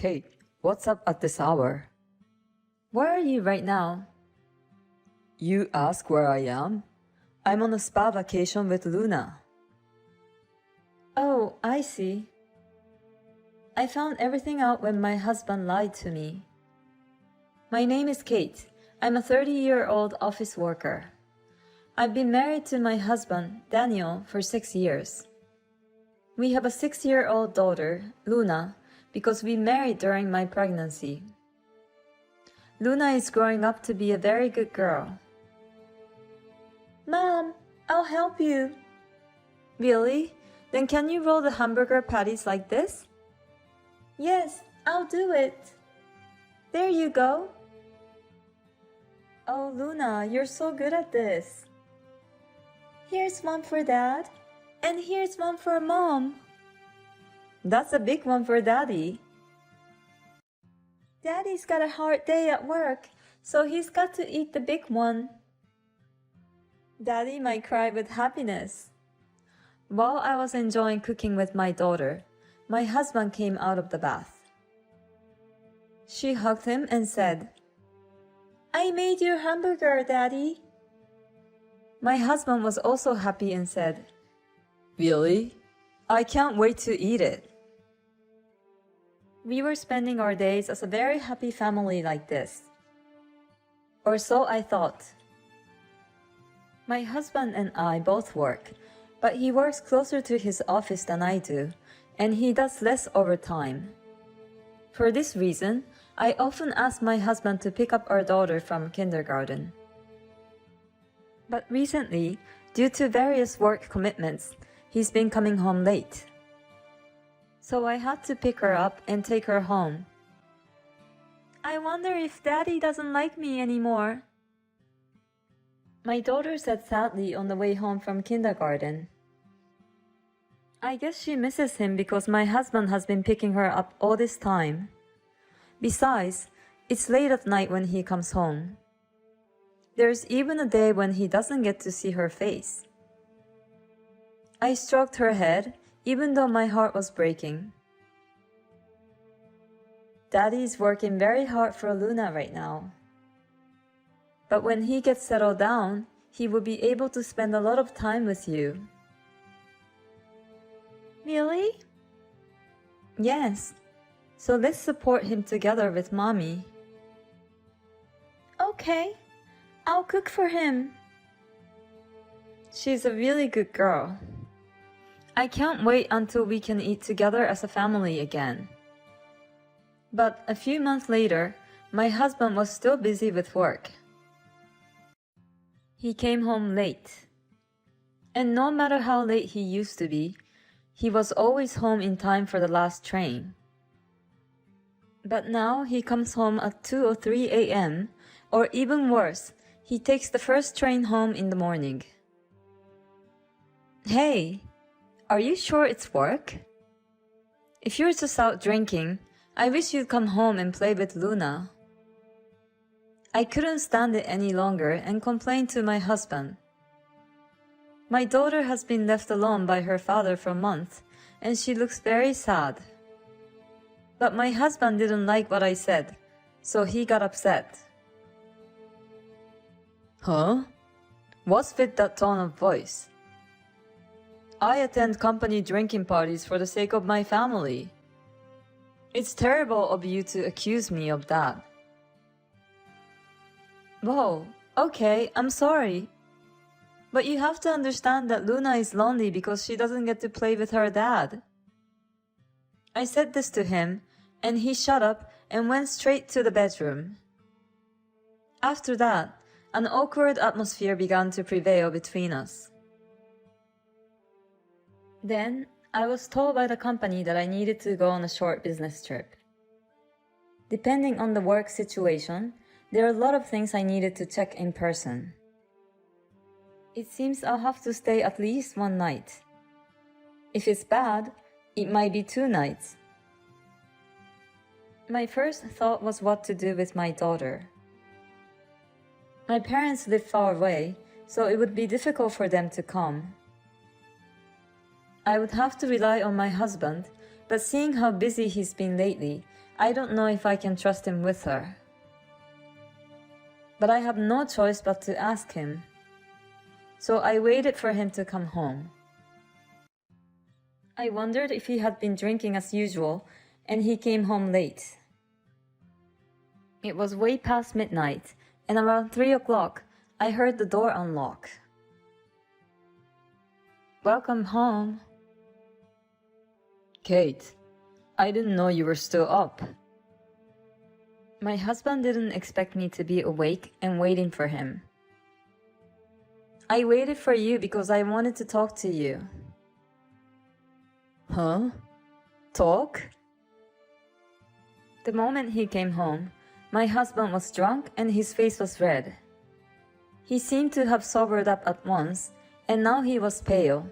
Kate, what's up at this hour? Where are you right now? You ask where I am? I'm on a spa vacation with Luna. Oh, I see. I found everything out when my husband lied to me. My name is Kate. I'm a 30-year-old office worker. I've been married to my husband, Daniel, for 6 years. We have a 6-year-old daughter, Luna, because we married during my pregnancy. Luna is growing up to be a very good girl. Mom, I'll help you. Really? Then can you roll the hamburger patties like this? Yes, I'll do it. There you go. Oh, Luna, you're so good at this. Here's one for Dad, and here's one for Mom. That's a big one for Daddy. Daddy's got a hard day at work, so he's got to eat the big one. Daddy might cry with happiness. While I was enjoying cooking with my daughter, my husband came out of the bath. She hugged him and said, "I made your hamburger, Daddy." My husband was also happy and said, Really? I can't wait to eat it. We were spending our days as a very happy family like this. Or so I thought. My husband and I both work, but he works closer to his office than I do, and he does less overtime. For this reason, I often ask my husband to pick up our daughter from kindergarten. But recently, due to various work commitments, he's been coming home late. So I had to pick her up and take her home. I wonder if Daddy doesn't like me anymore. My daughter said sadly on the way home from kindergarten. I guess she misses him because my husband has been picking her up all this time. Besides, it's late at night when he comes home. There's even a day when he doesn't get to see her face. I stroked her head, even though my heart was breaking. Daddy is working very hard for Luna right now. But when he gets settled down, he will be able to spend a lot of time with you. Really? Yes. So let's support him together with Mommy. Okay. I'll cook for him. She's a really good girl. I can't wait until we can eat together as a family again. But a few months later, my husband was still busy with work. He came home late. And no matter how late he used to be, he was always home in time for the last train. But now he comes home at 2 or 3 a.m., or even worse, he takes the first train home in the morning. Hey, are you sure it's work? If you're just out drinking, I wish you'd come home and play with Luna. I couldn't stand it any longer and complained to my husband. My daughter has been left alone by her father for months, and she looks very sad. But my husband didn't like what I said, so he got upset. Huh? What's with that tone of voice? I attend company drinking parties for the sake of my family. It's terrible of you to accuse me of that. Whoa, okay, I'm sorry. But you have to understand that Luna is lonely because she doesn't get to play with her dad. I said this to him, and he shut up and went straight to the bedroom. After that, an awkward atmosphere began to prevail between us. Then, I was told by the company that I needed to go on a short business trip. Depending on the work situation, there are a lot of things I needed to check in person. It seems I'll have to stay at least 1 night. If it's bad, it might be 2 nights. My first thought was what to do with my daughter. My parents live far away, so it would be difficult for them to come. I would have to rely on my husband, But seeing how busy he's been lately, I don't know if I can trust him with her. But I have no choice but to ask him. So I waited for him to come home. I wondered if he had been drinking as usual, and he came home late. It was way past midnight, and around 3 o'clock, I heard the door unlock. Welcome home. Kate, I didn't know you were still up. My husband didn't expect me to be awake and waiting for him. I waited for you because I wanted to talk to you. Huh? Talk? The moment he came home, my husband was drunk and his face was red. He seemed to have sobered up at once, and now he was pale.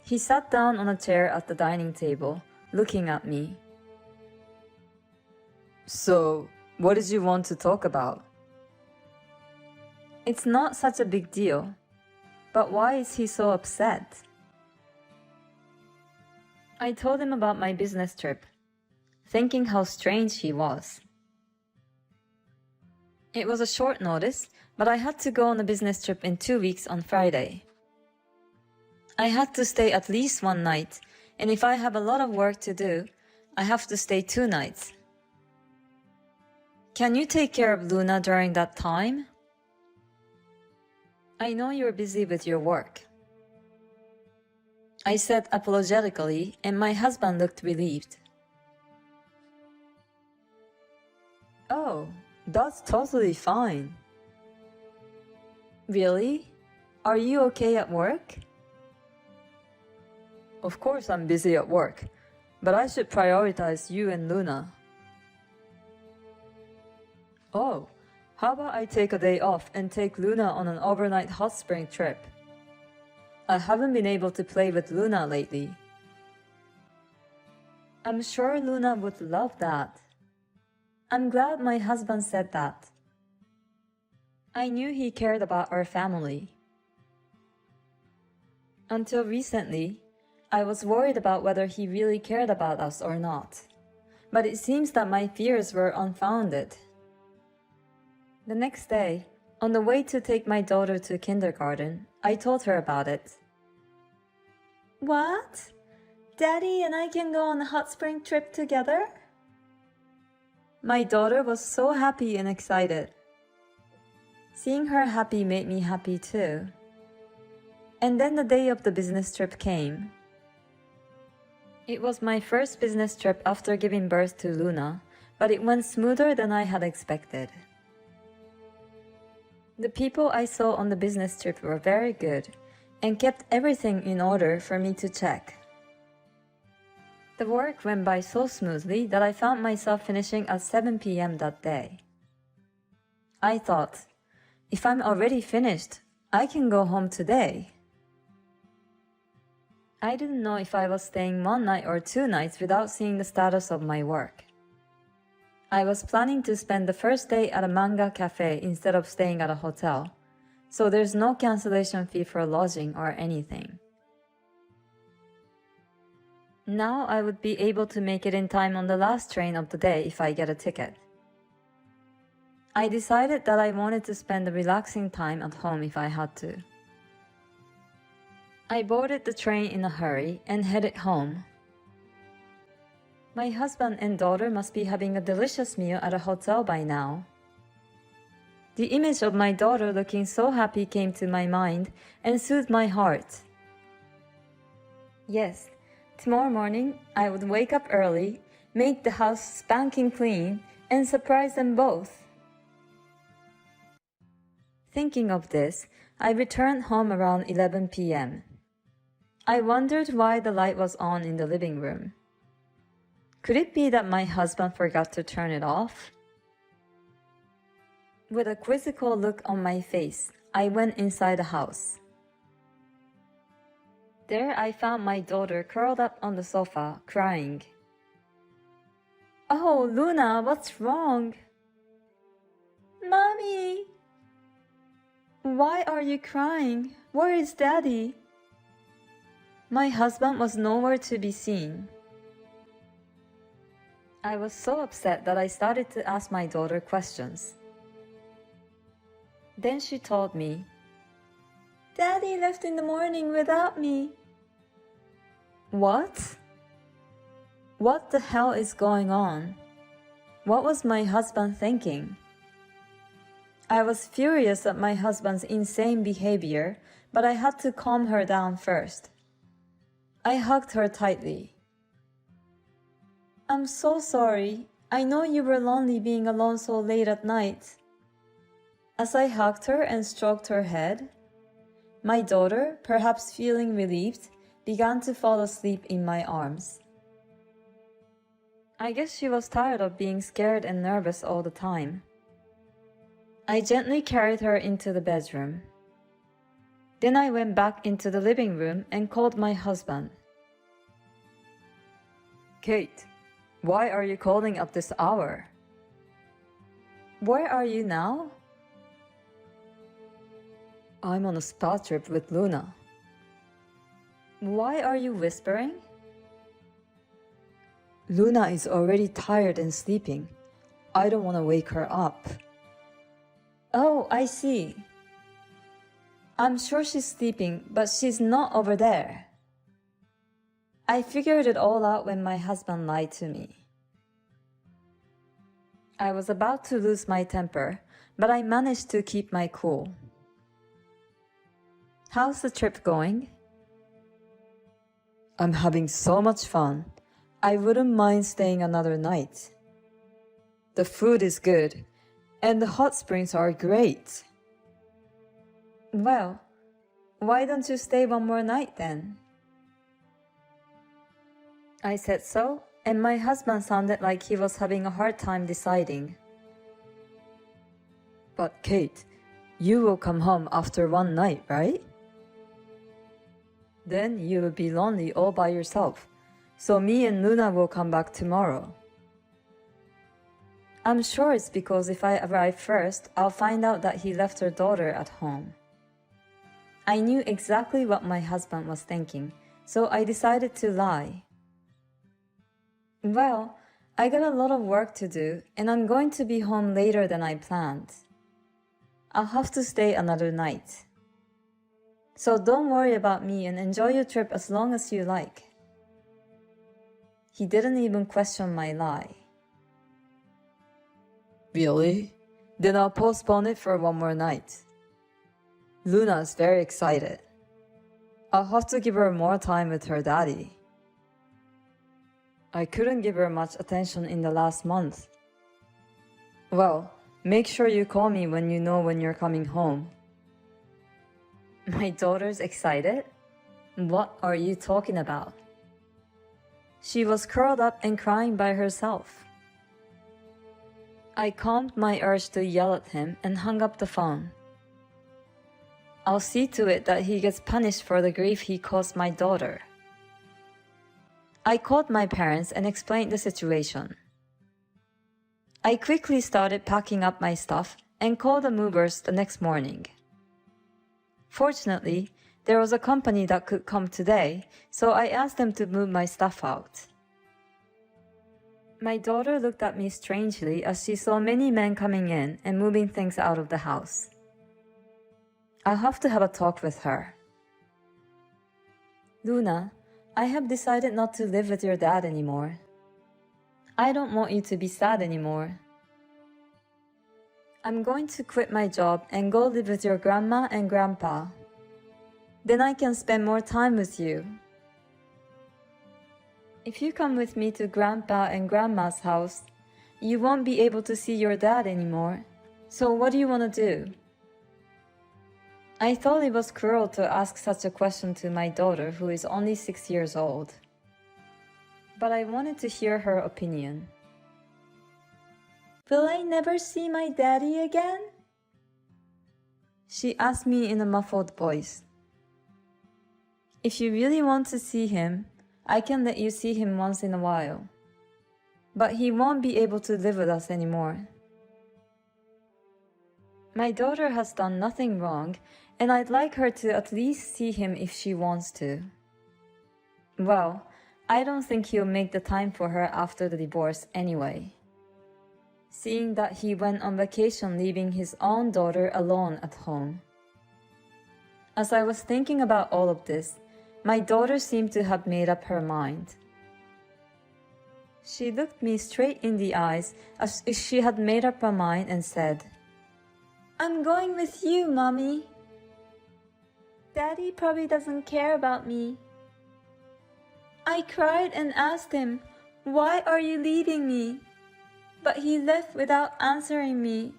He sat down on a chair at the dining table, looking at me. So, what did you want to talk about? It's not such a big deal, but why is he so upset? I told him about my business trip, thinking how strange he was. It was a short notice, but I had to go on a business trip in 2 weeks on Friday. I had to stay at least one night, and if I have a lot of work to do, I have to stay 2 nights. Can you take care of Luna during that time? I know you're busy with your work. I said apologetically, and my husband looked relieved. Oh, that's totally fine. Really? Are you okay at work? Of course I'm busy at work, but I should prioritize you and Luna. Oh, how about I take a day off and take Luna on an overnight hot spring trip? I haven't been able to play with Luna lately. I'm sure Luna would love that. I'm glad my husband said that. I knew he cared about our family. Until recently, I was worried about whether he really cared about us or not. But it seems that my fears were unfounded. The next day, on the way to take my daughter to kindergarten, I told her about it. What? Daddy and I can go on a hot spring trip together? My daughter was so happy and excited. Seeing her happy made me happy too. And then the day of the business trip came. It was my first business trip after giving birth to Luna, but it went smoother than I had expected. The people I saw on the business trip were very good and kept everything in order for me to check. The work went by so smoothly that I found myself finishing at 7 p.m. that day. I thought, if I'm already finished, I can go home today. I didn't know if I was staying 1 night or 2 nights without seeing the status of my work. I was planning to spend the first day at a manga cafe instead of staying at a hotel, so there's no cancellation fee for lodging or anything. Now I would be able to make it in time on the last train of the day if I get a ticket. I decided that I wanted to spend a relaxing time at home if I had to. I boarded the train in a hurry and headed home. My husband and daughter must be having a delicious meal at a hotel by now. The image of my daughter looking so happy came to my mind and soothed my heart. Yes, tomorrow morning I would wake up early, make the house spanking clean, and surprise them both. Thinking of this, I returned home around 11 p.m. I wondered why the light was on in the living room. Could it be that my husband forgot to turn it off? With a quizzical look on my face, I went inside the house. There I found my daughter curled up on the sofa, crying. Oh, Luna, what's wrong? Mommy! Why are you crying? Where is Daddy? My husband was nowhere to be seen. I was so upset that I started to ask my daughter questions. Then she told me, "Daddy left in the morning without me." What? What the hell is going on? What was my husband thinking? I was furious at my husband's insane behavior, but I had to calm her down first. I hugged her tightly. "I'm so sorry. I know you were lonely being alone so late at night." As I hugged her and stroked her head, my daughter, perhaps feeling relieved, began to fall asleep in my arms. I guess she was tired of being scared and nervous all the time. I gently carried her into the bedroom. Then I went back into the living room and called my husband. "Kate, why are you calling at this hour?" "Where are you now?" "I'm on a spa trip with Luna." "Why are you whispering?" "Luna is already tired and sleeping. I don't want to wake her up." "Oh, I see. I'm sure she's sleeping, but she's not over there." I figured it all out when my husband lied to me. I was about to lose my temper, but I managed to keep my cool. "How's the trip going?" "I'm having so much fun. I wouldn't mind staying another night. The food is good, and the hot springs are great." "Well, why don't you stay one more night then?" I said so, and my husband sounded like he was having a hard time deciding. "But Kate, you will come home after one night, right? Then you will be lonely all by yourself, so me and Luna will come back tomorrow." I'm sure it's because if I arrive first, I'll find out that he left her daughter at home. I knew exactly what my husband was thinking, so I decided to lie. "Well, I got a lot of work to do, and I'm going to be home later than I planned. I'll have to stay another night. So don't worry about me and enjoy your trip as long as you like." He didn't even question my lie. "Really? Then I'll postpone it for one more night. Luna's very excited. I'll have to give her more time with her daddy. I couldn't give her much attention in the last month." "Well, make sure you call me when you know when you're coming home." My daughter's excited? What are you talking about? She was curled up and crying by herself. I calmed my urge to yell at him and hung up the phone. I'll see to it that he gets punished for the grief he caused my daughter. I called my parents and explained the situation. I quickly started packing up my stuff and called the movers the next morning. Fortunately, there was a company that could come today, so I asked them to move my stuff out. My daughter looked at me strangely as she saw many men coming in and moving things out of the house. I'll have to have a talk with her. "Luna, I have decided not to live with your dad anymore. I don't want you to be sad anymore. I'm going to quit my job and go live with your grandma and grandpa. Then I can spend more time with you. If you come with me to grandpa and grandma's house, you won't be able to see your dad anymore. So what do you want to do?" I thought it was cruel to ask such a question to my daughter, who is only 6 years old. But I wanted to hear her opinion. "Will I never see my daddy again?" She asked me in a muffled voice. "If you really want to see him, I can let you see him once in a while. But he won't be able to live with us anymore. My daughter has done nothing wrong, and I'd like her to at least see him if she wants to." Well, I don't think he'll make the time for her after the divorce anyway. Seeing that he went on vacation leaving his own daughter alone at home. As I was thinking about all of this, my daughter seemed to have made up her mind. She looked me straight in the eyes as if she had made up her mind and said, "I'm going with you, Mommy. Daddy probably doesn't care about me." I cried and asked him, "Why are you leaving me?" But he left without answering me.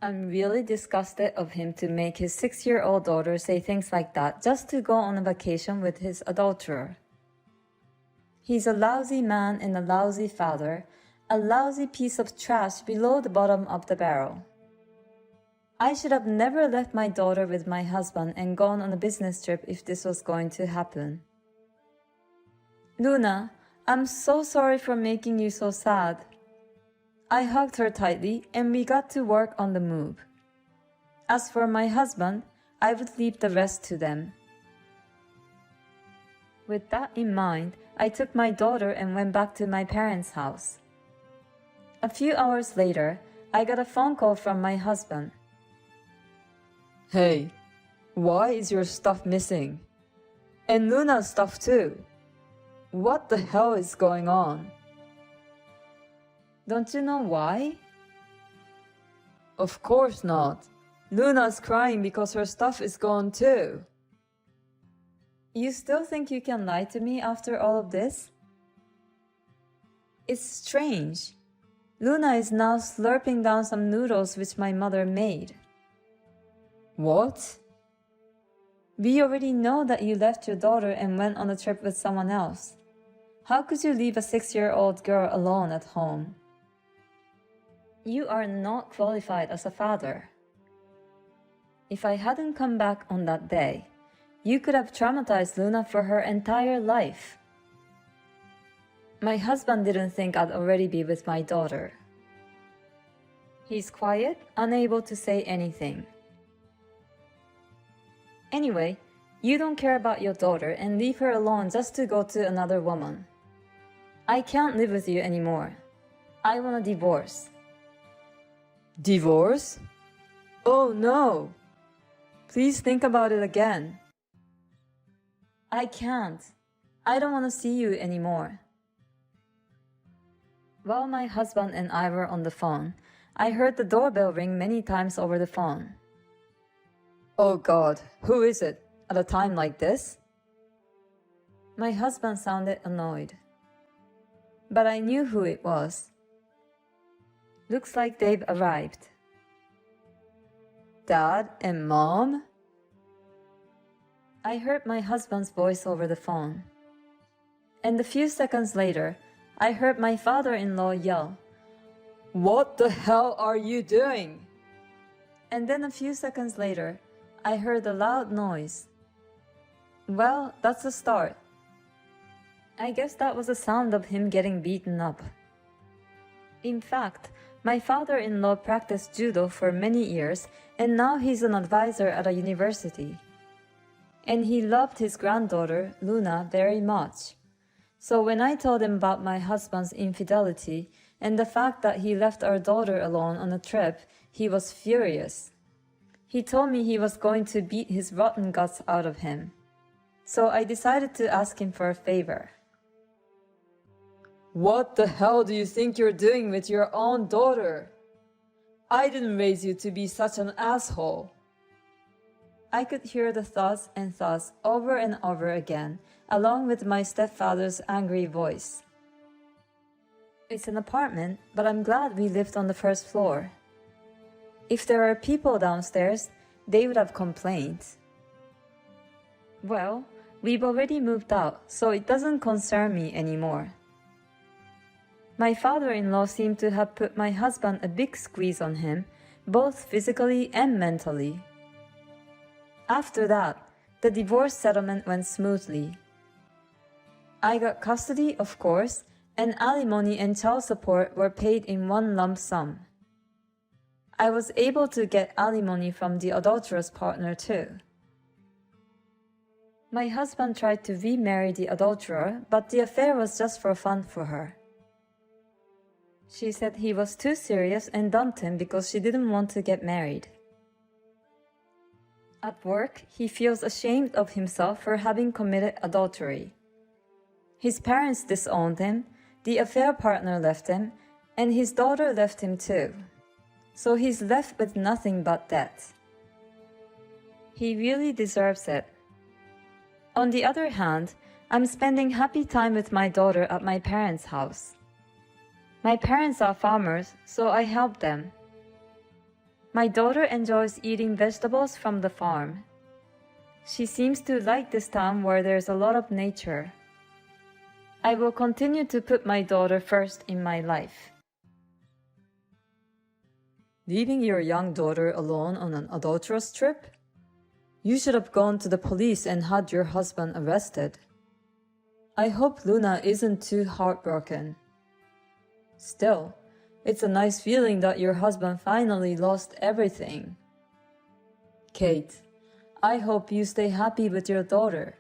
I'm really disgusted of him to make his 6-year-old daughter say things like that just to go on a vacation with his adulterer. He's a lousy man and a lousy father, a lousy piece of trash below the bottom of the barrel. I should have never left my daughter with my husband and gone on a business trip if this was going to happen. Luna, I'm so sorry for making you so sad. I hugged her tightly and we got to work on the move. As for my husband, I would leave the rest to them. With that in mind, I took my daughter and went back to my parents' house. A few hours later, I got a phone call from my husband. Hey, why is your stuff missing? And Luna's stuff too. What the hell is going on? Don't you know why? Of course not. Luna's crying because her stuff is gone too. You still think you can lie to me after all of this? It's strange. Luna is now slurping down some noodles which my mother made. What? We already know that you left your daughter and went on a trip with someone else. How could you leave a 6-year-old girl alone at home? You are not qualified as a father. If I hadn't come back on that day, you could have traumatized Luna for her entire life. My husband didn't think I'd already be with my daughter. He's quiet, unable to say anything. Anyway, you don't care about your daughter and leave her alone just to go to another woman. I can't live with you anymore. I want a divorce. Divorce? Oh no! Please think about it again. I can't. I don't want to see you anymore. While my husband and I were on the phone, I heard the doorbell ring many times over the phone. Oh God, who is it at a time like this? My husband sounded annoyed. But I knew who it was. Looks like they've arrived. Dad and Mom? I heard my husband's voice over the phone. And a few seconds later, I heard my father-in-law yell, What the hell are you doing? And then a few seconds later, I heard a loud noise. Well, that's a start. I guess that was the sound of him getting beaten up. In fact, my father-in-law practiced judo for many years and now he's an advisor at a university. And he loved his granddaughter, Luna, very much. So when I told him about my husband's infidelity and the fact that he left our daughter alone on a trip, he was furious. He told me he was going to beat his rotten guts out of him. So I decided to ask him for a favor. What the hell do you think you're doing with your own daughter? I didn't raise you to be such an asshole. I could hear the thoughts and thoughts over and over again, along with my stepfather's angry voice. It's an apartment, but I'm glad we lived on the first floor. If there are people downstairs, they would have complained. Well, we've already moved out, so it doesn't concern me anymore. My father-in-law seemed to have put my husband a big squeeze on him, both physically and mentally. After that, the divorce settlement went smoothly. I got custody, of course, and alimony and child support were paid in one lump sum. I was able to get alimony from the adulterous partner too. My husband tried to remarry the adulterer, but the affair was just for fun for her. She said he was too serious and dumped him because she didn't want to get married. At work, he feels ashamed of himself for having committed adultery. His parents disowned him, the affair partner left him, and his daughter left him too. So he's left with nothing but debt. He really deserves it. On the other hand, I'm spending happy time with my daughter at my parents' house. My parents are farmers, so I help them. My daughter enjoys eating vegetables from the farm. She seems to like this town where there's a lot of nature. I will continue to put my daughter first in my life. Leaving your young daughter alone on an adulterous trip? You should have gone to the police and had your husband arrested. I hope Luna isn't too heartbroken. Still, it's a nice feeling that your husband finally lost everything. Kate, I hope you stay happy with your daughter.